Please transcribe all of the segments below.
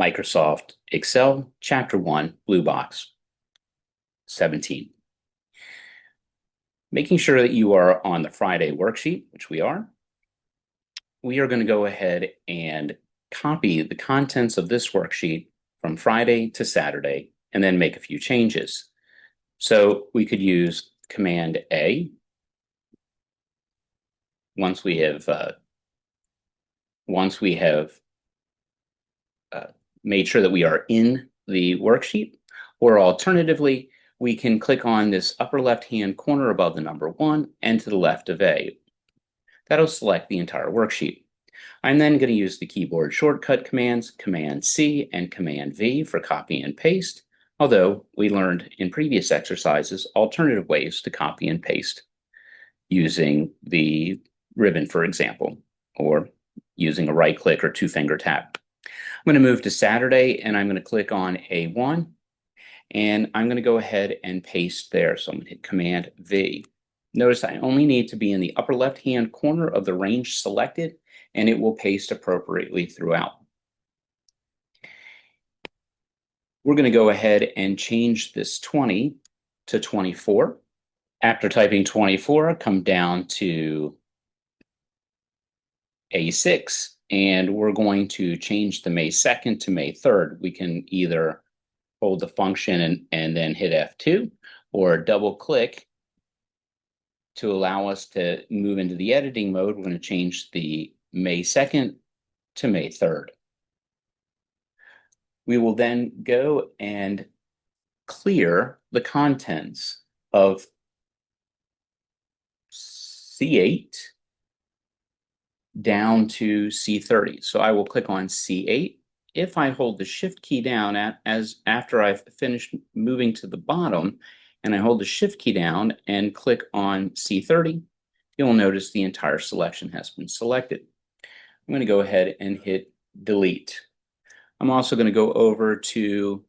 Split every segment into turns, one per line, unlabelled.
Microsoft Excel, Chapter 1, Blue Box, 17. Making sure that you are on the Friday worksheet, which we are going to go ahead and copy the contents of this worksheet from Friday to Saturday and then make a few changes. So we could use Command A once we have made sure that we are in the worksheet, or alternatively, we can click on this upper left-hand corner above the number 1 and to the left of A. That'll select the entire worksheet. I'm then going to use the keyboard shortcut commands, Command C and Command V for copy and paste, although we learned in previous exercises alternative ways to copy and paste using the ribbon, for example, or using a right click or two-finger tap. I'm going to move to Saturday and I'm going to click on A1 and I'm going to go ahead and paste there. So I'm going to hit Command V. Notice I only need to be in the upper left-hand corner of the range selected and it will paste appropriately throughout. We're going to go ahead and change this 20 to 24. After typing 24, come down to A6, and we're going to change the May 2nd to May 3rd. We can either hold the function and then hit F2, or double click to allow us to move into the editing mode. We're going to change the May 2nd to May 3rd. We will then go and clear the contents of C8 down to C30. So I will click on C8. If I hold the Shift key down after I've finished moving to the bottom, and I hold the Shift key down and click on C30, you'll notice the entire selection has been selected. I'm going to go ahead and hit Delete. I'm also going to go over to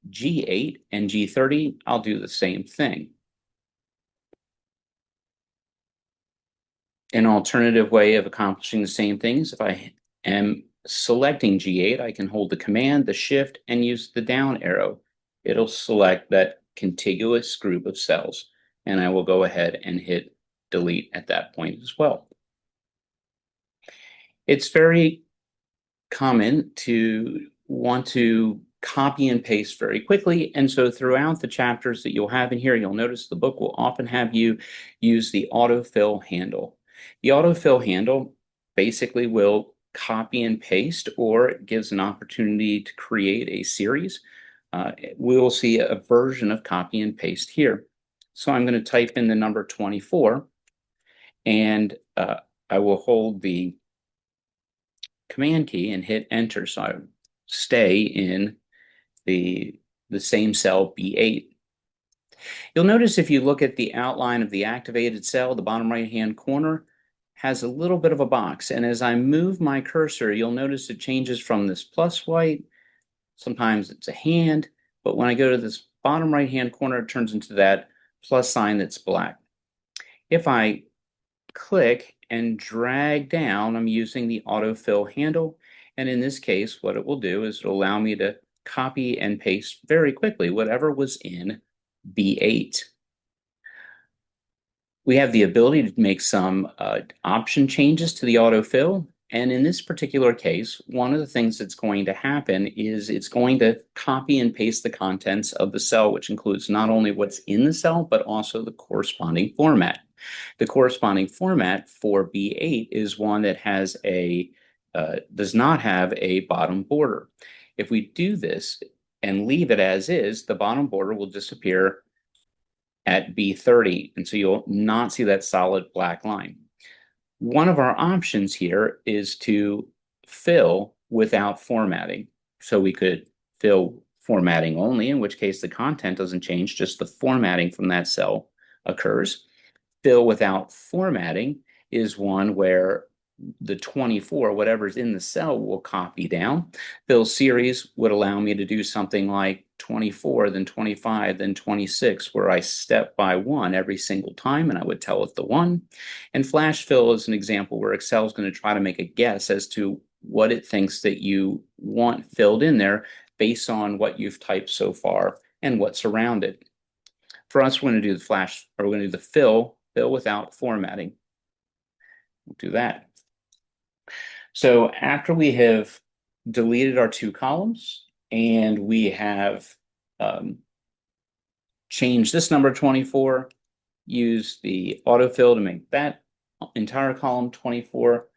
G8 and G30. I'll do the same thing. An alternative way of accomplishing the same thing is if I am selecting G8, I can hold the Command, the Shift, and use the down arrow. It'll select that contiguous group of cells, and I will go ahead and hit Delete at that point as well. It's very common to want to copy and paste very quickly, and so throughout the chapters that you'll have in here, you'll notice the book will often have you use the autofill handle. The autofill handle basically will copy and paste, or it gives an opportunity to create a series. We will see a version of copy and paste here. So I'm going to type in the number 24, and I will hold the Command key and hit Enter. So I stay in the same cell, B8. You'll notice if you look at the outline of the activated cell, the bottom right-hand corner has a little bit of a box. And as I move my cursor, you'll notice it changes from this plus white. Sometimes it's a hand, but when I go to this bottom right-hand corner, it turns into that plus sign that's black. If I click and drag down, I'm using the autofill handle. And in this case, what it will do is it'll allow me to copy and paste very quickly whatever was in B8. We have the ability to make some option changes to the autofill. And in this particular case, one of the things that's going to happen is it's going to copy and paste the contents of the cell, which includes not only what's in the cell, but also the corresponding format. The corresponding format for B8 is one that has does not have a bottom border. If we do this and leave it as is, the bottom border will disappear at B30, and so you'll not see that solid black line. One of our options here is to fill without formatting. So we could fill formatting only, in which case the content doesn't change, just the formatting from that cell occurs. Fill without formatting is one where the 24, whatever's in the cell, will copy down. Fill series would allow me to do something like 24, then 25, then 26, where I step by one every single time, and I would tell it the one. And flash fill is an example where Excel is going to try to make a guess as to what it thinks that you want filled in there based on what you've typed so far and what's around it. For us, we're going to do the flash, or we're going to do the fill without formatting. We'll do that. So after we have deleted our two columns and we have changed this number 24, use the autofill to make that entire column 24,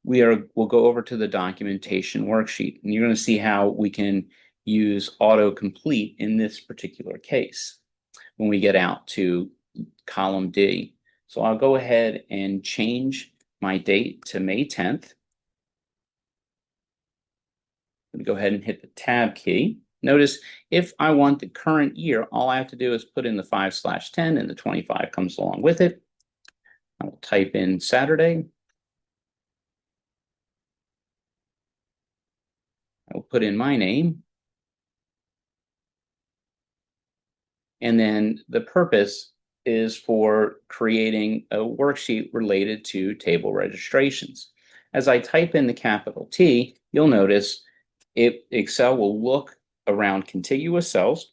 we'll go over to the documentation worksheet, and you're going to see how we can use autocomplete in this particular case when we get out to column D. So I'll go ahead and change my date to May 10th. I'm going to go ahead and hit the tab key. Notice if I want the current year, all I have to do is put in the 5/10 and the 25 comes along with it. I will type in Saturday. I will put in my name. And then the purpose is for creating a worksheet related to table registrations. As I type in the capital T, you'll notice Excel will look around contiguous cells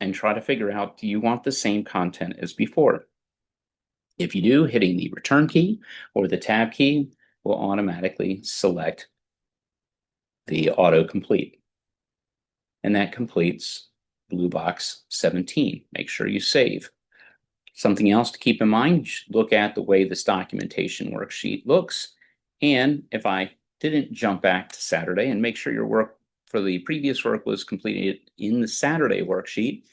and try to figure out, do you want the same content as before? If you do, hitting the return key or the tab key will automatically select the autocomplete. And that completes blue box 17. Make sure you save. Something else to keep in mind, you should look at the way this documentation worksheet looks. And if I didn't jump back to Saturday and make sure your work for the previous work was completed in the Saturday worksheet,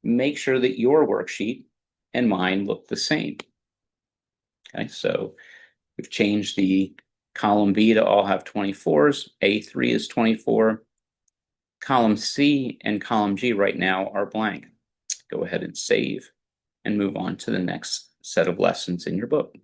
make sure that your worksheet and mine look the same. Okay, so we've changed the column B to all have 24s. A3 is 24. Column C and column G right now are blank. Go ahead and save and move on to the next set of lessons in your book.